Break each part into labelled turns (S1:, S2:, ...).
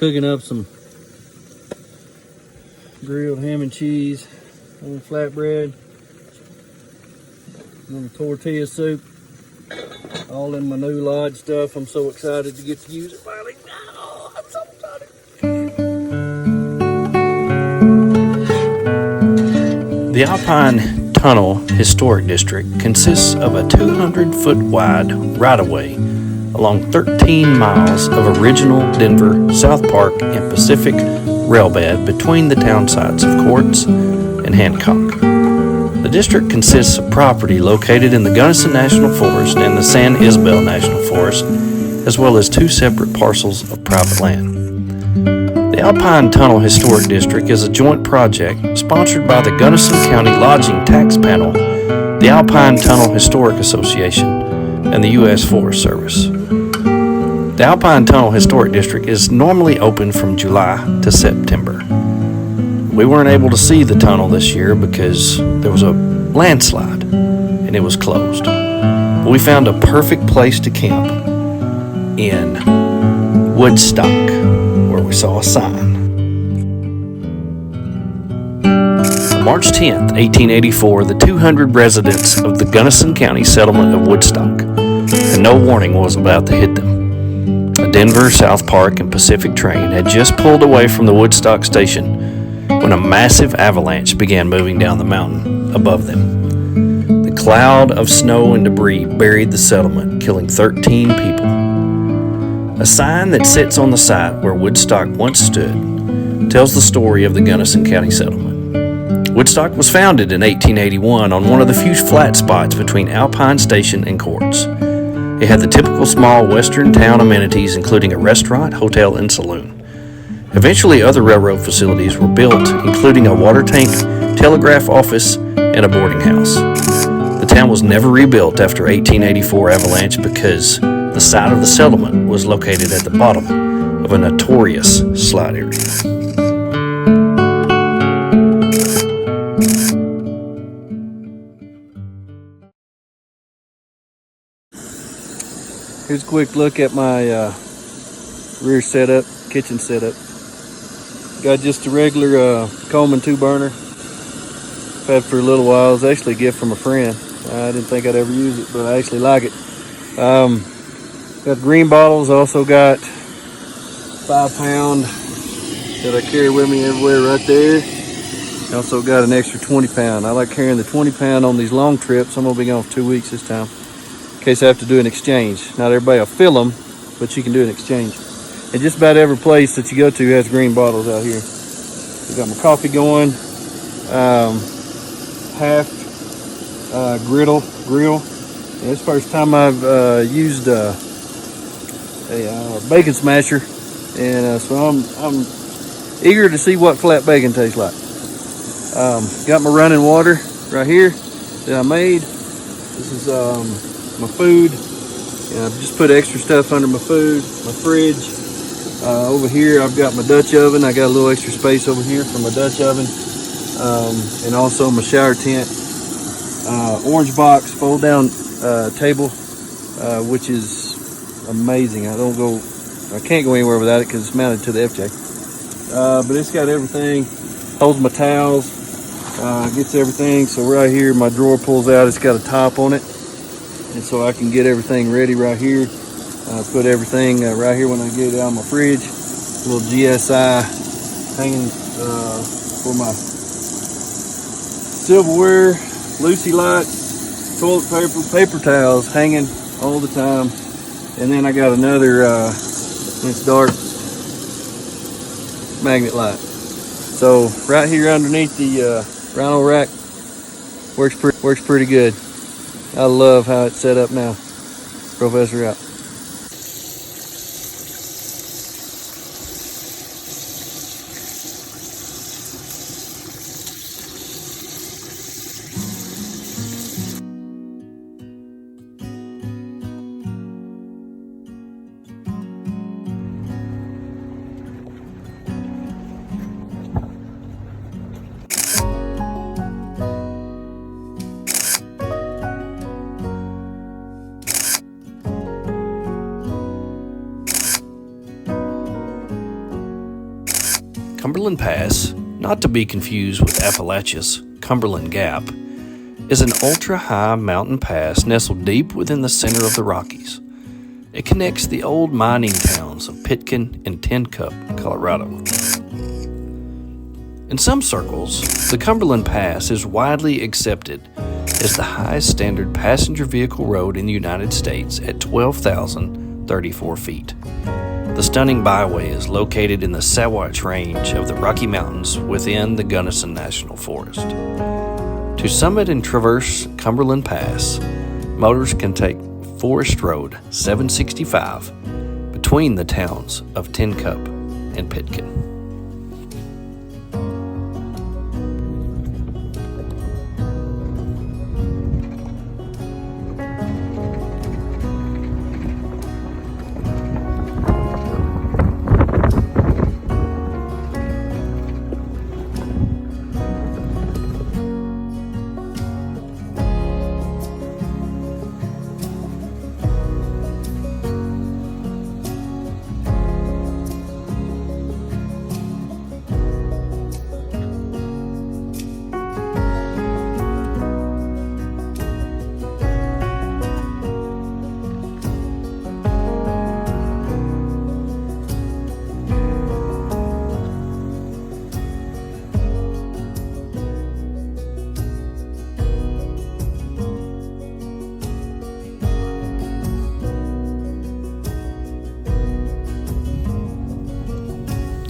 S1: cooking up some grilled ham and cheese on flatbread, and tortilla soup, all in my new Lodge stuff. I'm so excited to get to use it finally. Oh, I'm so excited.
S2: The Alpine Tunnel Historic District consists of a 200-foot wide right-of-way along 13 miles of original Denver, South Park, and Pacific railbed between the town sites of Quartz and Hancock. The district consists of property located in the Gunnison National Forest and the San Isabel National Forest, as well as 2 separate parcels of private land. The Alpine Tunnel Historic District is a joint project sponsored by the Gunnison County Lodging Tax Panel, the Alpine Tunnel Historic Association, and the U.S. Forest Service. The Alpine Tunnel Historic District is normally open from July to September. We weren't able to see the tunnel this year because there was a landslide and it was closed. But we found a perfect place to camp in Woodstock, where we saw a sign. On March 10th, 1884, the 200 residents of the Gunnison County settlement of Woodstock, and no warning was about to hit them. A Denver, South Park, and Pacific train had just pulled away from the Woodstock station when a massive avalanche began moving down the mountain above them. The cloud of snow and debris buried the settlement, killing 13 people. A sign that sits on the site where Woodstock once stood tells the story of the Gunnison County settlement. Woodstock was founded in 1881 on one of the few flat spots between Alpine Station and Quartz. It had the typical small western town amenities, including a restaurant, hotel, and saloon. Eventually, other railroad facilities were built, including a water tank, telegraph office, and a boarding house. The town was never rebuilt after 1884 avalanche because the site of the settlement was located at the bottom of a notorious slide area.
S1: Here's a quick look at my rear setup, kitchen setup. Got just a regular Coleman 2-burner. I've had for a little while. It was actually a gift from a friend. I didn't think I'd ever use it, but I actually like it. Got green bottles. I also got 5-pound that I carry with me everywhere right there. I also got an extra 20-pound. I like carrying the 20-pound on these long trips. I'm gonna be gone for 2 weeks this time, in case I have to do an exchange. Not everybody will fill them, but you can do an exchange. And just about every place that you go to has green bottles out here. I got my coffee going, half grill. And it's the first time I've used a bacon smasher, and so I'm eager to see what flat bacon tastes like. Got my running water right here that I made. This is my food. I've just put extra stuff under my food, my fridge. Over here I've got my Dutch oven. I got a little extra space over here for my Dutch oven, and also my shower tent. Orange box fold down table, which is amazing. I can't go anywhere without it because it's mounted to the FJ. But it's got everything. Holds my towels, gets everything. So right here my drawer pulls out. It's got a top on it, and so I can get everything ready right here. Put everything right here when I get it out of my fridge. A little GSI hanging for my silverware, Lucy lights, toilet paper, paper towels hanging all the time. And then I got another, it's dark, magnet light. So right here underneath the rhino rack works pretty good. I love how it's set up now. Professor out.
S2: Cumberland Pass, not to be confused with Appalachia's Cumberland Gap, is an ultra-high mountain pass nestled deep within the center of the Rockies. It connects the old mining towns of Pitkin and Tin Cup, Colorado. In some circles, the Cumberland Pass is widely accepted as the highest standard passenger vehicle road in the United States at 12,034 feet. The stunning byway is located in the Sawatch Range of the Rocky Mountains within the Gunnison National Forest. To summit and traverse Cumberland Pass, motors can take Forest Road 765 between the towns of Tin Cup and Pitkin.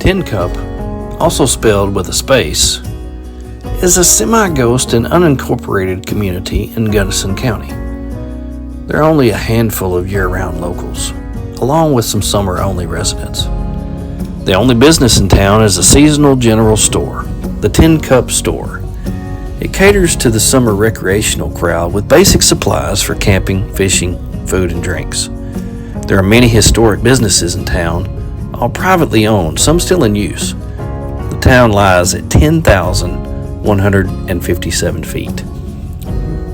S2: Tin Cup, also spelled with a space, is a semi-ghost and unincorporated community in Gunnison County. There are only a handful of year-round locals, along with some summer-only residents. The only business in town is a seasonal general store, the Tin Cup Store. It caters to the summer recreational crowd with basic supplies for camping, fishing, food, and drinks. There are many historic businesses in town, all privately owned, some still in use. The town lies at 10,157 feet.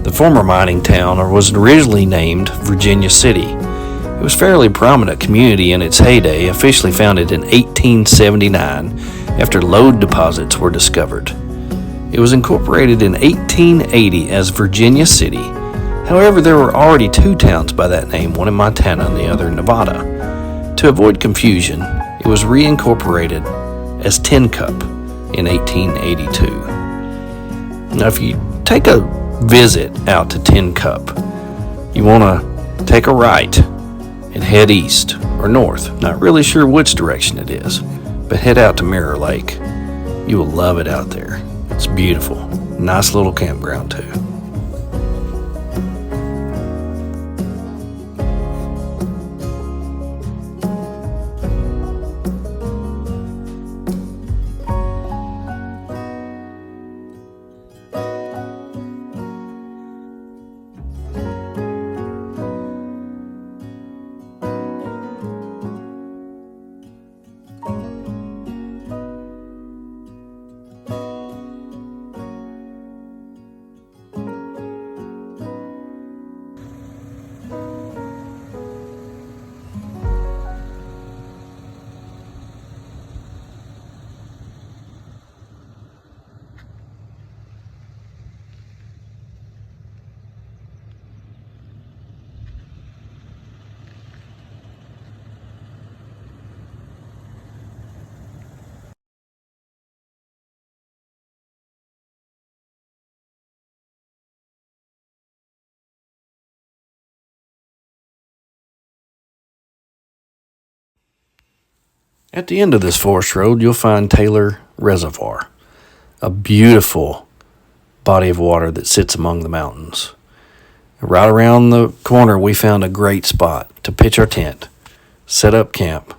S2: The former mining town was originally named Virginia City. It was a fairly prominent community in its heyday, officially founded in 1879 after lode deposits were discovered. It was incorporated in 1880 as Virginia City. However, there were already two towns by that name, one in Montana and the other in Nevada. To avoid confusion, it was reincorporated as Tin Cup in 1882. Now, if you take a visit out to Tin Cup, you want to take a right and head east or north. Not really sure which direction it is, but head out to Mirror Lake. You will love it out there. It's beautiful. Nice little campground, too. At the end of this forest road, you'll find Taylor Reservoir, a beautiful body of water that sits among the mountains. Right around the corner, we found a great spot to pitch our tent, set up camp,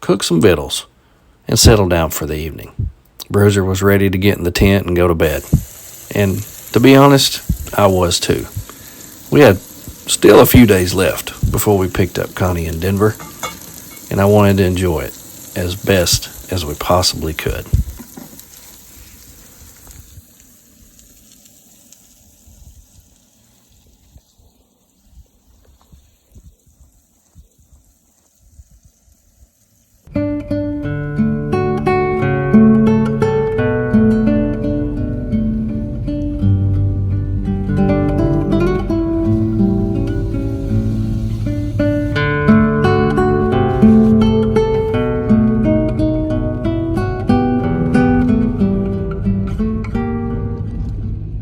S2: cook some victuals, and settle down for the evening. Bruiser was ready to get in the tent and go to bed. And to be honest, I was too. We had still a few days left before we picked up Connie in Denver, and I wanted to enjoy it as best as we possibly could.